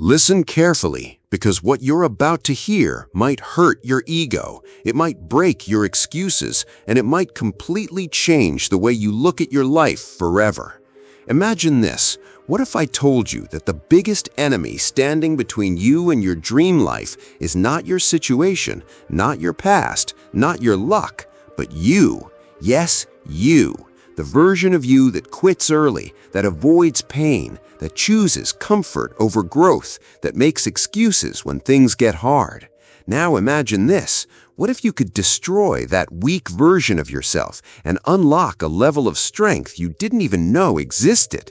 Listen carefully, because what you're about to hear might hurt your ego, it might break your excuses, and it might completely change the way you look at your life forever. Imagine this. What if I told you that the biggest enemy standing between you and your dream life is not your situation, not your past, not your luck, but you? Yes, you. The version of you that quits early, that avoids pain, that chooses comfort over growth, that makes excuses when things get hard. Now imagine this. What if you could destroy that weak version of yourself and unlock a level of strength you didn't even know existed?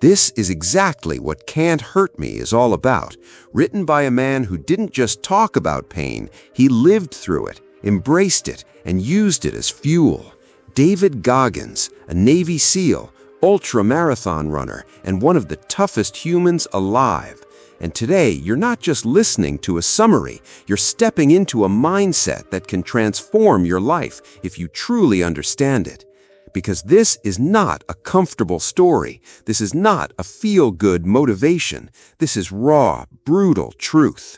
This is exactly what Can't Hurt Me is all about, written by a man who didn't just talk about pain, he lived through it, embraced it, and used it as fuel. David Goggins, a Navy SEAL, ultra-marathon runner, and one of the toughest humans alive. And today, you're not just listening to a summary, you're stepping into a mindset that can transform your life if you truly understand it. Because this is not a comfortable story. This is not a feel-good motivation. This is raw, brutal truth.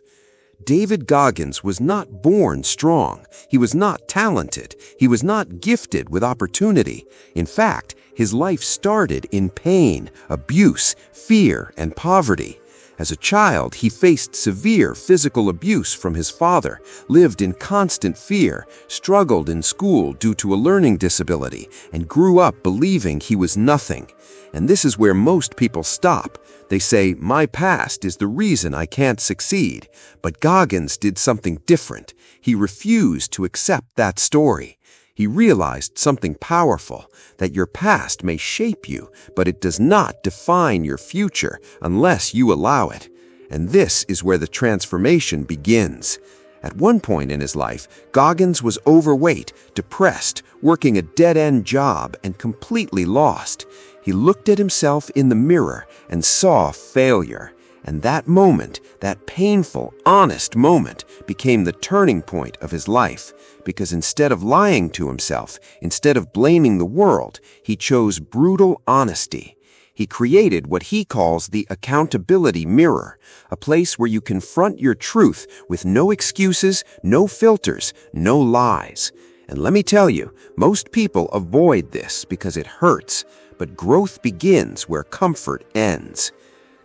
David Goggins was not born strong. He was not talented. He was not gifted with opportunity. In fact, his life started in pain, abuse, fear, and poverty. As a child, he faced severe physical abuse from his father, lived in constant fear, struggled in school due to a learning disability, and grew up believing he was nothing. And this is where most people stop. They say, my past is the reason I can't succeed. But Goggins did something different. He refused to accept that story. He realized something powerful, that your past may shape you, but it does not define your future unless you allow it. And this is where the transformation begins. At one point in his life, Goggins was overweight, depressed, working a dead-end job, and completely lost. He looked at himself in the mirror and saw failure. And that moment, that painful, honest moment, became the turning point of his life. Because instead of lying to himself, instead of blaming the world, he chose brutal honesty. He created what he calls the accountability mirror, a place where you confront your truth with no excuses, no filters, no lies. And let me tell you, most people avoid this because it hurts, but growth begins where comfort ends.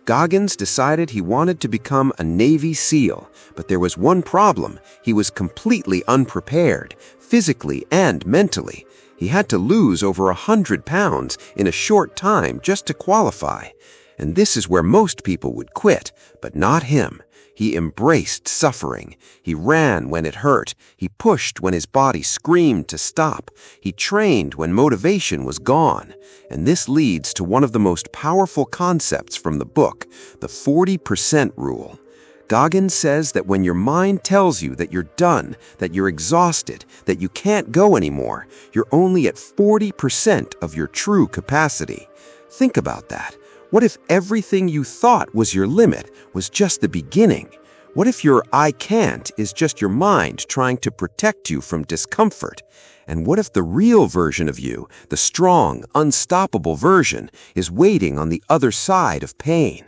Goggins decided he wanted to become a Navy SEAL, but there was one problem. He was completely unprepared, physically and mentally. He had to lose over 100 pounds in a short time just to qualify. And this is where most people would quit, but not him. He embraced suffering. He ran when it hurt. He pushed when his body screamed to stop. He trained when motivation was gone. And this leads to one of the most powerful concepts from the book, the 40% rule. Goggins says that when your mind tells you that you're done, that you're exhausted, that you can't go anymore, you're only at 40% of your true capacity. Think about that. What if everything you thought was your limit was just the beginning? What if your I can't is just your mind trying to protect you from discomfort? And what if the real version of you, the strong, unstoppable version, is waiting on the other side of pain?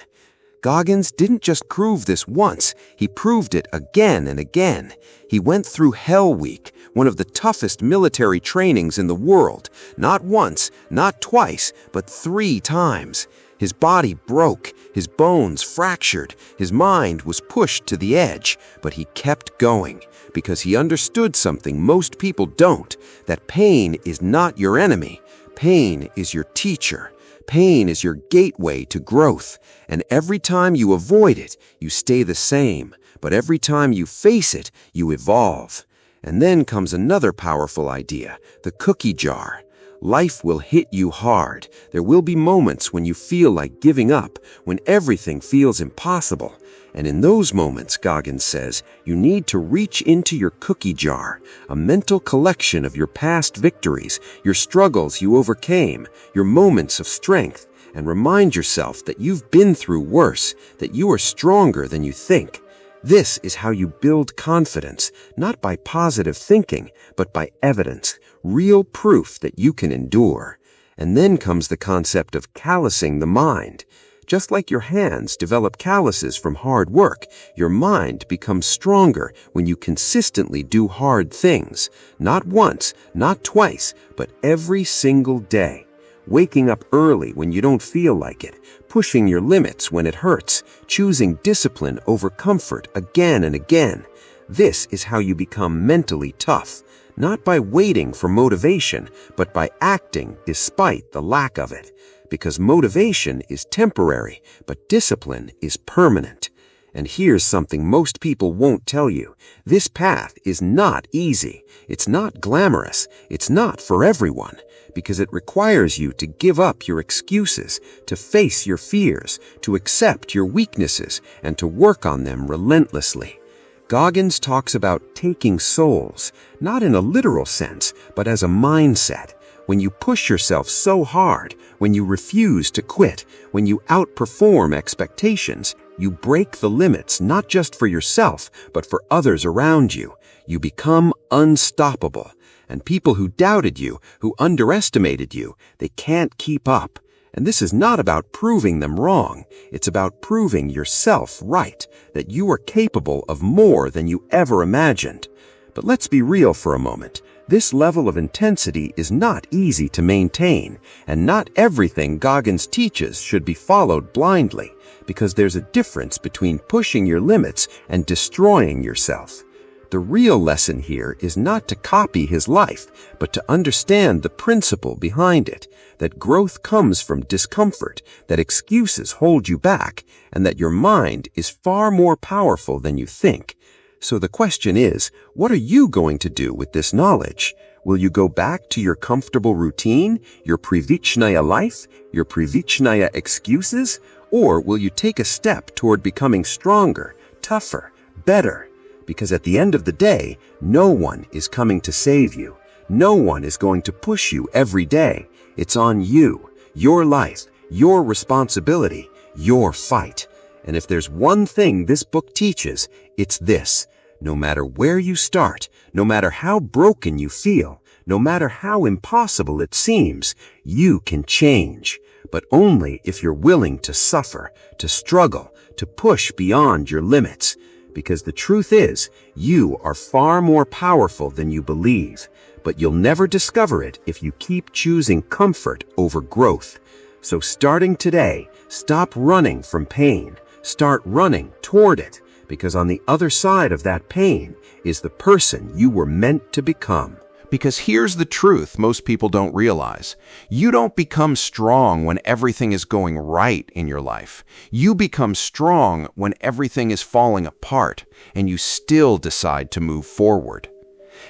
Goggins didn't just prove this once, he proved it again and again. He went through Hell Week, one of the toughest military trainings in the world, not once, not twice, but 3 times. His body broke, his bones fractured, his mind was pushed to the edge, but he kept going because he understood something most people don't, that pain is not your enemy. Pain is your teacher. Pain is your gateway to growth, and every time you avoid it, you stay the same, but every time you face it, you evolve. And then comes another powerful idea, the cookie jar. Life will hit you hard. There will be moments when you feel like giving up, when everything feels impossible. And in those moments, Goggins says, you need to reach into your cookie jar, a mental collection of your past victories, your struggles you overcame, your moments of strength, and remind yourself that you've been through worse, that you are stronger than you think. This is how you build confidence, not by positive thinking, but by evidence, real proof that you can endure. And then comes the concept of callousing the mind. Just like your hands develop calluses from hard work, your mind becomes stronger when you consistently do hard things. Not once, not twice, but every single day. Waking up early when you don't feel like it, pushing your limits when it hurts, choosing discipline over comfort again and again. This is how you become mentally tough, not by waiting for motivation, but by acting despite the lack of it. Because motivation is temporary, but discipline is permanent. And here's something most people won't tell you. This path is not easy. It's not glamorous. It's not for everyone. Because it requires you to give up your excuses, to face your fears, to accept your weaknesses, and to work on them relentlessly. Goggins talks about taking souls, not in a literal sense, but as a mindset. When you push yourself so hard, when you refuse to quit, when you outperform expectations, you break the limits not just for yourself, but for others around you. You become unstoppable. And people who doubted you, who underestimated you, they can't keep up. And this is not about proving them wrong. It's about proving yourself right, that you are capable of more than you ever imagined. But let's be real for a moment. This level of intensity is not easy to maintain, and not everything Goggins teaches should be followed blindly, because there's a difference between pushing your limits and destroying yourself. The real lesson here is not to copy his life, but to understand the principle behind it, that growth comes from discomfort, that excuses hold you back, and that your mind is far more powerful than you think. So the question is, what are you going to do with this knowledge? Will you go back to your comfortable routine, your privichnaya life, your privichnaya excuses? Or will you take a step toward becoming stronger, tougher, better? Because at the end of the day, no one is coming to save you. No one is going to push you every day. It's on you, your life, your responsibility, your fight. And if there's one thing this book teaches, it's this. No matter where you start, no matter how broken you feel, no matter how impossible it seems, you can change. But only if you're willing to suffer, to struggle, to push beyond your limits. Because the truth is, you are far more powerful than you believe. But you'll never discover it if you keep choosing comfort over growth. So starting today, stop running from pain. Start running toward it, because on the other side of that pain is the person you were meant to become. Because here's the truth most people don't realize. You don't become strong when everything is going right in your life. You become strong when everything is falling apart and you still decide to move forward.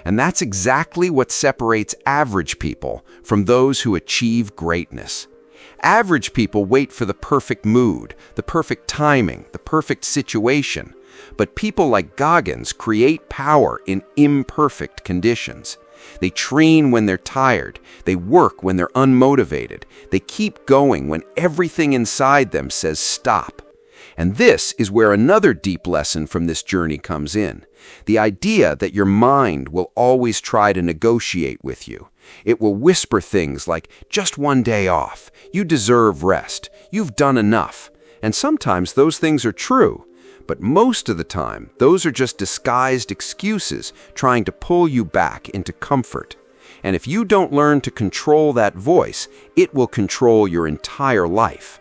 And that's exactly what separates average people from those who achieve greatness. Average people wait for the perfect mood, the perfect timing, the perfect situation. But people like Goggins create power in imperfect conditions. They train when they're tired. They work when they're unmotivated. They keep going when everything inside them says stop. And this is where another deep lesson from this journey comes in. The idea that your mind will always try to negotiate with you. It will whisper things like, just one day off, you deserve rest, you've done enough. And sometimes those things are true. But most of the time, those are just disguised excuses trying to pull you back into comfort. And if you don't learn to control that voice, it will control your entire life.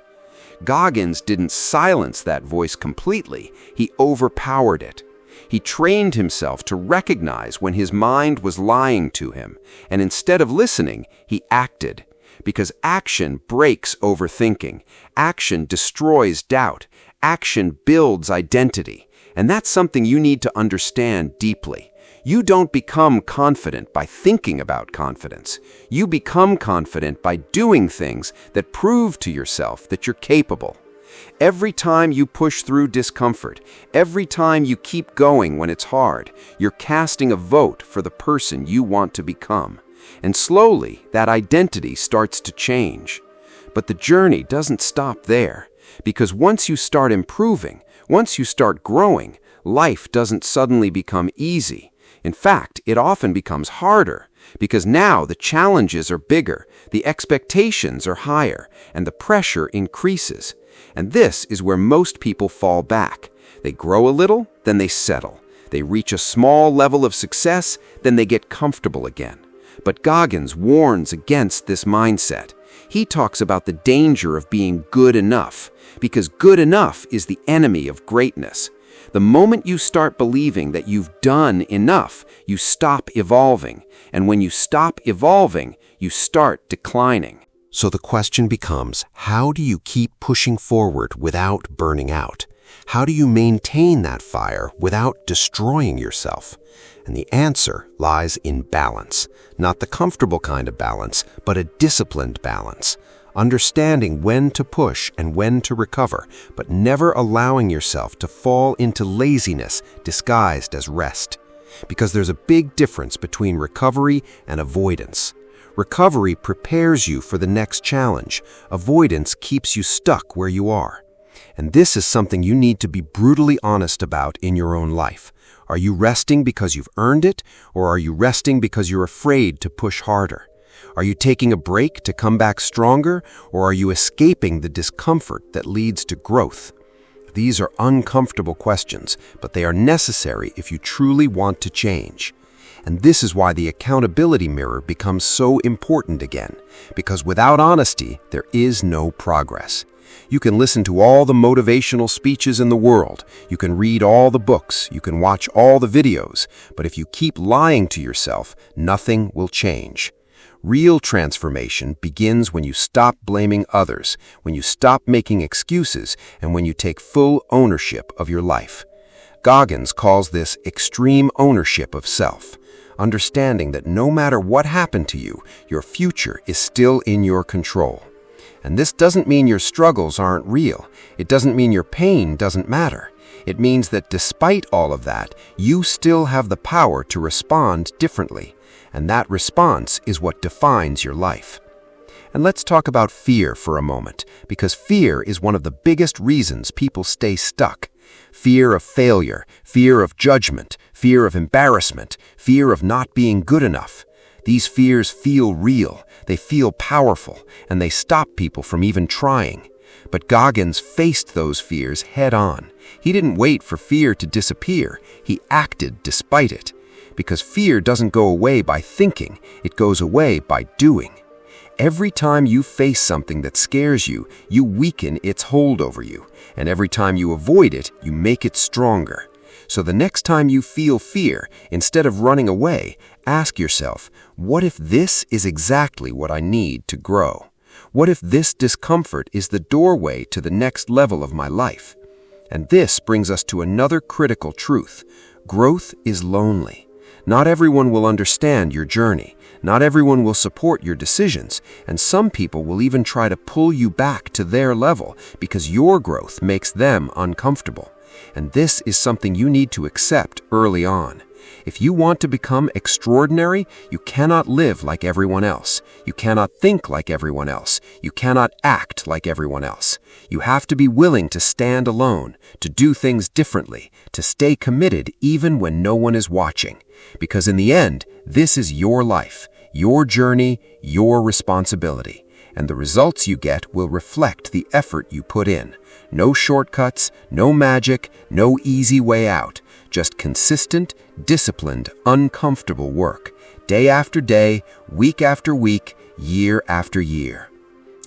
Goggins didn't silence that voice completely, he overpowered it. He trained himself to recognize when his mind was lying to him, and instead of listening, he acted. Because action breaks overthinking, action destroys doubt, action builds identity. And that's something you need to understand deeply. You don't become confident by thinking about confidence. You become confident by doing things that prove to yourself that you're capable. Every time you push through discomfort, every time you keep going when it's hard, you're casting a vote for the person you want to become. And slowly, that identity starts to change. But the journey doesn't stop there, because once you start improving, once you start growing, life doesn't suddenly become easy. In fact, it often becomes harder, because now the challenges are bigger, the expectations are higher, and the pressure increases. And this is where most people fall back. They grow a little, then they settle. They reach a small level of success, then they get comfortable again. But Goggins warns against this mindset. He talks about the danger of being good enough, because good enough is the enemy of greatness. The moment you start believing that you've done enough, you stop evolving. And when you stop evolving, you start declining. So the question becomes, how do you keep pushing forward without burning out? How do you maintain that fire without destroying yourself? And the answer lies in balance. Not the comfortable kind of balance, but a disciplined balance. Understanding when to push and when to recover, but never allowing yourself to fall into laziness disguised as rest. Because there's a big difference between recovery and avoidance. Recovery prepares you for the next challenge. Avoidance keeps you stuck where you are. And this is something you need to be brutally honest about in your own life. Are you resting because you've earned it, or are you resting because you're afraid to push harder? Are you taking a break to come back stronger, or are you escaping the discomfort that leads to growth? These are uncomfortable questions, but they are necessary if you truly want to change. And this is why the accountability mirror becomes so important again, because without honesty, there is no progress. You can listen to all the motivational speeches in the world, you can read all the books, you can watch all the videos, but if you keep lying to yourself, nothing will change. Real transformation begins when you stop blaming others, when you stop making excuses, and when you take full ownership of your life. Goggins calls this extreme ownership of self, understanding that no matter what happened to you, your future is still in your control. And this doesn't mean your struggles aren't real. It doesn't mean your pain doesn't matter. It means that despite all of that, you still have the power to respond differently. And that response is what defines your life. And let's talk about fear for a moment, because fear is one of the biggest reasons people stay stuck. Fear of failure, fear of judgment, fear of embarrassment, fear of not being good enough. These fears feel real, they feel powerful, and they stop people from even trying. But Goggins faced those fears head on. He didn't wait for fear to disappear, he acted despite it. Because fear doesn't go away by thinking, it goes away by doing. Every time you face something that scares you, you weaken its hold over you. And every time you avoid it, you make it stronger. So the next time you feel fear, instead of running away, ask yourself, what if this is exactly what I need to grow? What if this discomfort is the doorway to the next level of my life? And this brings us to another critical truth. Growth is lonely. Not everyone will understand your journey. Not everyone will support your decisions, and some people will even try to pull you back to their level because your growth makes them uncomfortable. And this is something you need to accept early on. If you want to become extraordinary, you cannot live like everyone else. You cannot think like everyone else. You cannot act like everyone else. You have to be willing to stand alone, to do things differently, to stay committed even when no one is watching. Because in the end, this is your life, your journey, your responsibility. And the results you get will reflect the effort you put in. No shortcuts, no magic, no easy way out. Just consistent, disciplined, uncomfortable work. Day after day, week after week, year after year.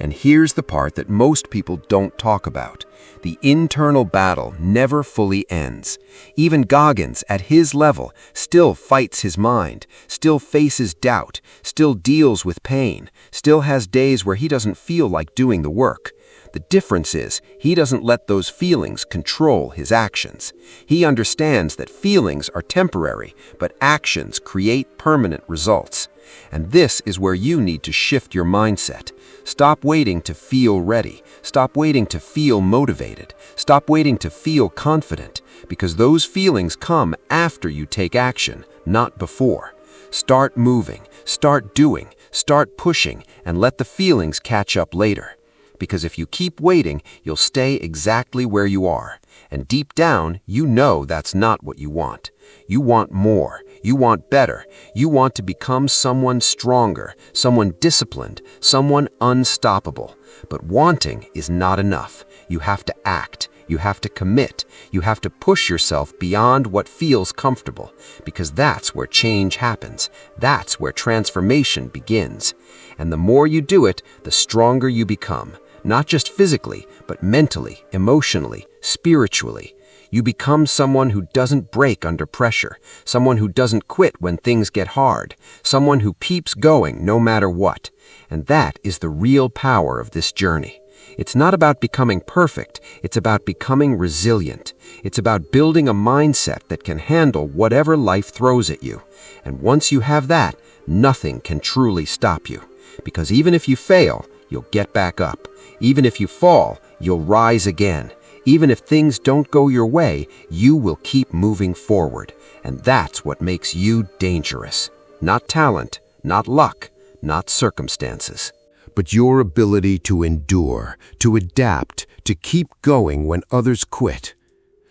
And here's the part that most people don't talk about. The internal battle never fully ends. Even Goggins, at his level, still fights his mind, still faces doubt, still deals with pain, still has days where he doesn't feel like doing the work. The difference is, he doesn't let those feelings control his actions. He understands that feelings are temporary, but actions create permanent results. And this is where you need to shift your mindset. Stop waiting to feel ready. Stop waiting to feel motivated. Stop waiting to feel confident, because those feelings come after you take action, not before. Start moving, start doing, start pushing, and let the feelings catch up later. because if you keep waiting, you'll stay exactly where you are. And deep down, you know that's not what you want. You want more. You want better. You want to become someone stronger, someone disciplined, someone unstoppable. But wanting is not enough. You have to act. You have to commit. You have to push yourself beyond what feels comfortable, because that's where change happens. That's where transformation begins. And the more you do it, the stronger you become, not just physically, but mentally, emotionally, spiritually. You become someone who doesn't break under pressure, someone who doesn't quit when things get hard, someone who keeps going no matter what. And that is the real power of this journey. It's not about becoming perfect, it's about becoming resilient. It's about building a mindset that can handle whatever life throws at you. And once you have that, nothing can truly stop you. Because even if you fail, you'll get back up. Even if you fall, you'll rise again. Even if things don't go your way, you will keep moving forward. And that's what makes you dangerous. Not talent, not luck, not circumstances. But your ability to endure, to adapt, to keep going when others quit.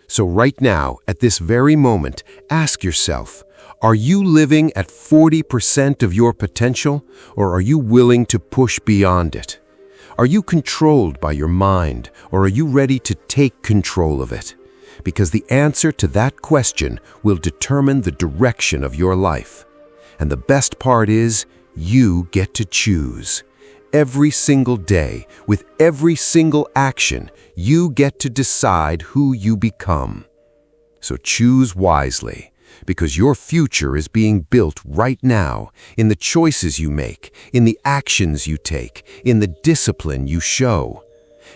So right now, at this very moment, ask yourself, are you living at 40% of your potential, or are you willing to push beyond it? Are you controlled by your mind, or are you ready to take control of it? Because the answer to that question will determine the direction of your life. And the best part is, you get to choose. Every single day, with every single action, you get to decide who you become. So choose wisely, because your future is being built right now in the choices you make, in the actions you take, in the discipline you show.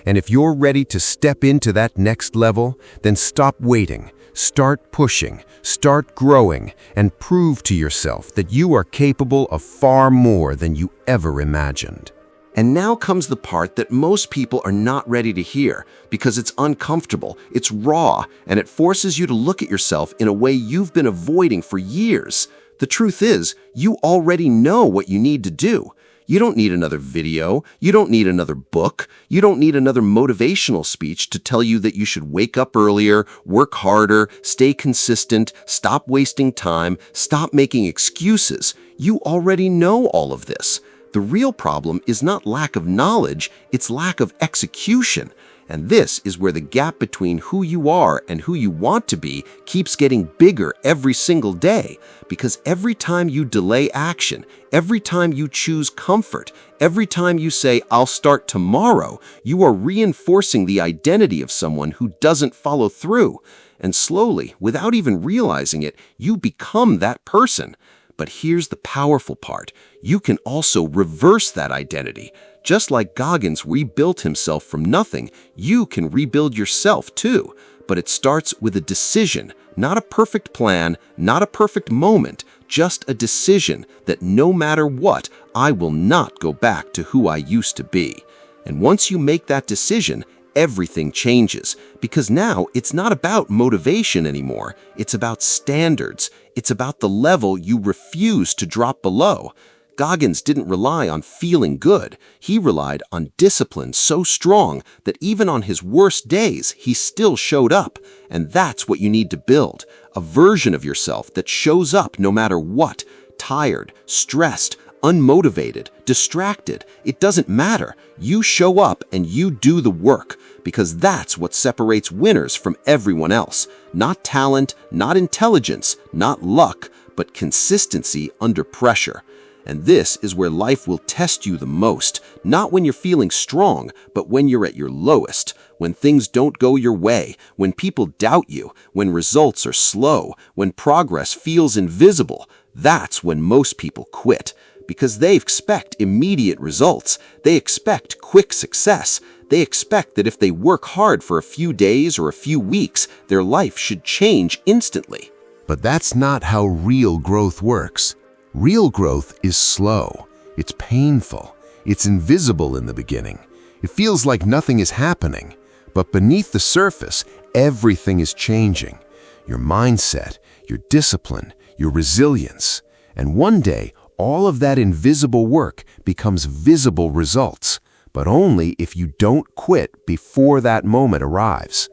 And if you're ready to step into that next level, then stop waiting, start pushing, start growing, and prove to yourself that you are capable of far more than you ever imagined. And now comes the part that most people are not ready to hear because it's uncomfortable, it's raw, and it forces you to look at yourself in a way you've been avoiding for years. The truth is, you already know what you need to do. You don't need another video, you don't need another book, you don't need another motivational speech to tell you that you should wake up earlier, work harder, stay consistent, stop wasting time, stop making excuses. You already know all of this. The real problem is not lack of knowledge, it's lack of execution. And this is where the gap between who you are and who you want to be keeps getting bigger every single day. Because every time you delay action, every time you choose comfort, every time you say, "I'll start tomorrow," you are reinforcing the identity of someone who doesn't follow through. And slowly, without even realizing it, you become that person. But here's the powerful part. You can also reverse that identity. Just like Goggins rebuilt himself from nothing, you can rebuild yourself too. But it starts with a decision, not a perfect plan, not a perfect moment, just a decision that no matter what, I will not go back to who I used to be. And once you make that decision, everything changes, because now it's not about motivation anymore. It's about standards. It's about the level you refuse to drop below. Goggins didn't rely on feeling good. He relied on discipline so strong that even on his worst days, he still showed up. And that's what you need to build, a version of yourself that shows up no matter what, tired, stressed, unmotivated, distracted. It doesn't matter. You show up and you do the work, because that's what separates winners from everyone else. Not talent, not intelligence, not luck, but consistency under pressure. And this is where life will test you the most, not when you're feeling strong, but when you're at your lowest, when things don't go your way, when people doubt you, when results are slow, when progress feels invisible. That's when most people quit, because they expect immediate results. They expect quick success. They expect that if they work hard for a few days or a few weeks, their life should change instantly. But that's not how real growth works. Real growth is slow. It's painful. It's invisible in the beginning. It feels like nothing is happening. But beneath the surface, everything is changing. Your mindset, your discipline, your resilience. And one day, all of that invisible work becomes visible results. but only if you don't quit before that moment arrives.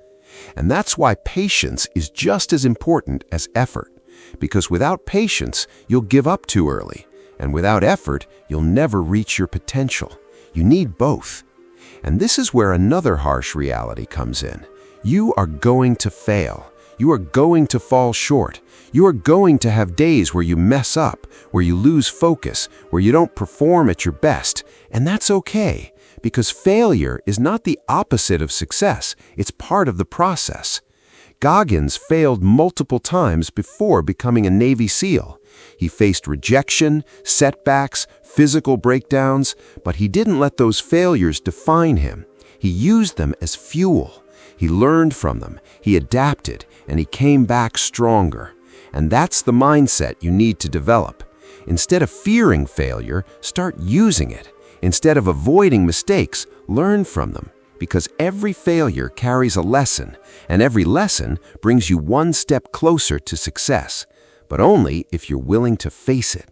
And that's why patience is just as important as effort, because without patience, you'll give up too early, and without effort, you'll never reach your potential. You need both. And this is where another harsh reality comes in. You are going to fail. You are going to fall short. You are going to have days where you mess up, where you lose focus, where you don't perform at your best. And that's okay, because failure is not the opposite of success. It's part of the process. Goggins failed multiple times before becoming a Navy SEAL. He faced rejection, setbacks, physical breakdowns, but he didn't let those failures define him. He used them as fuel. He learned from them, he adapted, and he came back stronger. And that's the mindset you need to develop. Instead of fearing failure, start using it. Instead of avoiding mistakes, learn from them. Because every failure carries a lesson, and every lesson brings you one step closer to success, but only if you're willing to face it.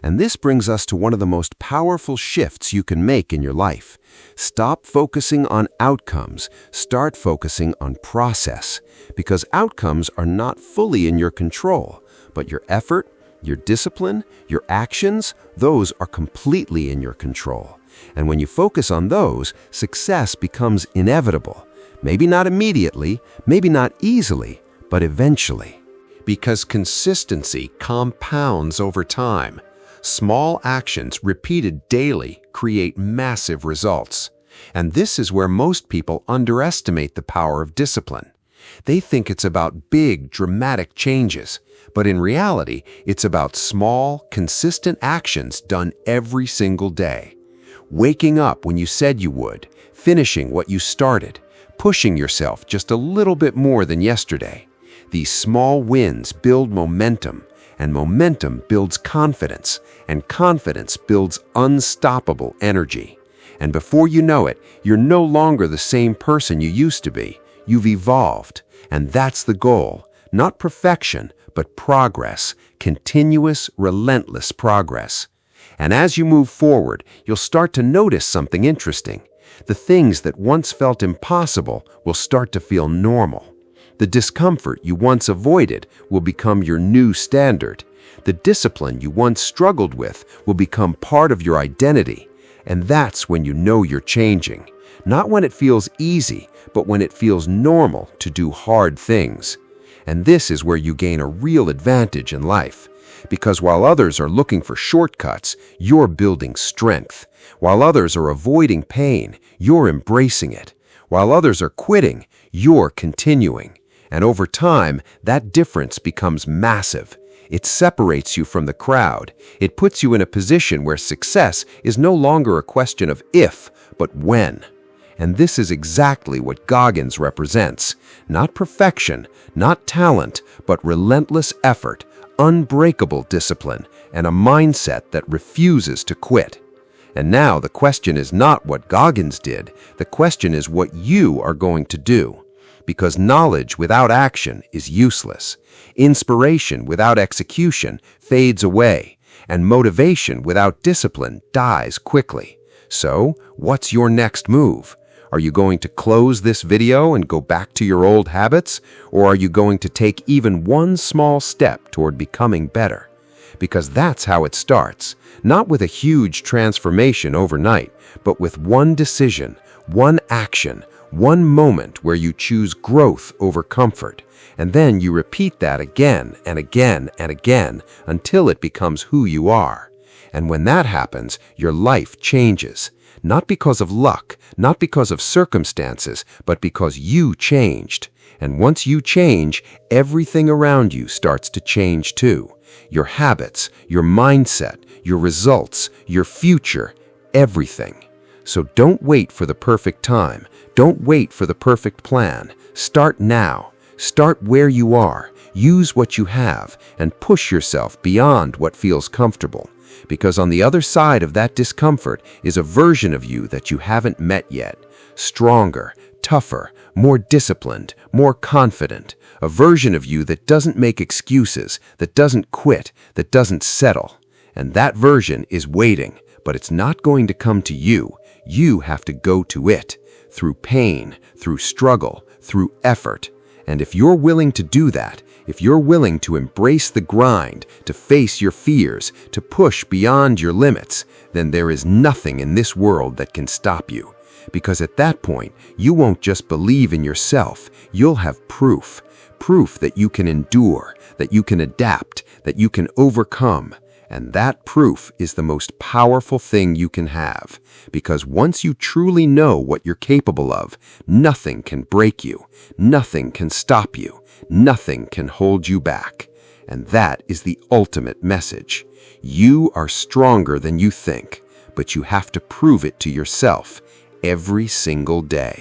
And this brings us to one of the most powerful shifts you can make in your life. Stop focusing on outcomes. Start focusing on process. Because outcomes are not fully in your control, but your effort, your discipline, your actions, those are completely in your control. And when you focus on those, success becomes inevitable. Maybe not immediately, maybe not easily, but eventually. Because consistency compounds over time. Small actions repeated daily create massive results. And this is where most people underestimate the power of discipline. They think it's about big, dramatic changes, but in reality, it's about small, consistent actions done every single day. Waking up when you said you would, finishing what you started, pushing yourself just a little bit more than yesterday. These small wins build momentum, and momentum builds confidence, and confidence builds unstoppable energy. And before you know it, you're no longer the same person you used to be. You've evolved, and that's the goal. Not perfection, but progress, continuous, relentless progress. And as you move forward, you'll start to notice something interesting. The things that once felt impossible will start to feel normal. The discomfort you once avoided will become your new standard. The discipline you once struggled with will become part of your identity. And that's when you know you're changing. Not when it feels easy, but when it feels normal to do hard things. And this is where you gain a real advantage in life. Because while others are looking for shortcuts, you're building strength. While others are avoiding pain, you're embracing it. While others are quitting, you're continuing. And over time, that difference becomes massive. It separates you from the crowd. It puts you in a position where success is no longer a question of if, but when. And this is exactly what Goggins represents. Not perfection, not talent, but relentless effort, unbreakable discipline, and a mindset that refuses to quit. And now the question is not what Goggins did. The question is what you are going to do. Because knowledge without action is useless. Inspiration without execution fades away. And motivation without discipline dies quickly. So, what's your next move? Are you going to close this video and go back to your old habits? Or are you going to take even one small step toward becoming better? Because that's how it starts. Not with a huge transformation overnight, but with one decision, one action, one moment where you choose growth over comfort. And then you repeat that again and again and again until it becomes who you are. And when that happens, your life changes. Not because of luck, not because of circumstances, but because you changed. And once you change, everything around you starts to change too. Your habits, your mindset, your results, your future, everything. So don't wait for the perfect time. Don't wait for the perfect plan. Start now. Start where you are. Use what you have and push yourself beyond what feels comfortable. Because on the other side of that discomfort is a version of you that you haven't met yet. Stronger, tougher, more disciplined, more confident. A version of you that doesn't make excuses, that doesn't quit, that doesn't settle. And that version is waiting, but it's not going to come to you. You have to go to it, through pain, through struggle, through effort. And if you're willing to do that, if you're willing to embrace the grind, to face your fears, to push beyond your limits, then there is nothing in this world that can stop you. Because at that point, you won't just believe in yourself, you'll have proof. Proof that you can endure, that you can adapt, that you can overcome. And that proof is the most powerful thing you can have. Because once you truly know what you're capable of, nothing can break you, nothing can stop you, nothing can hold you back. And that is the ultimate message. You are stronger than you think, but you have to prove it to yourself every single day.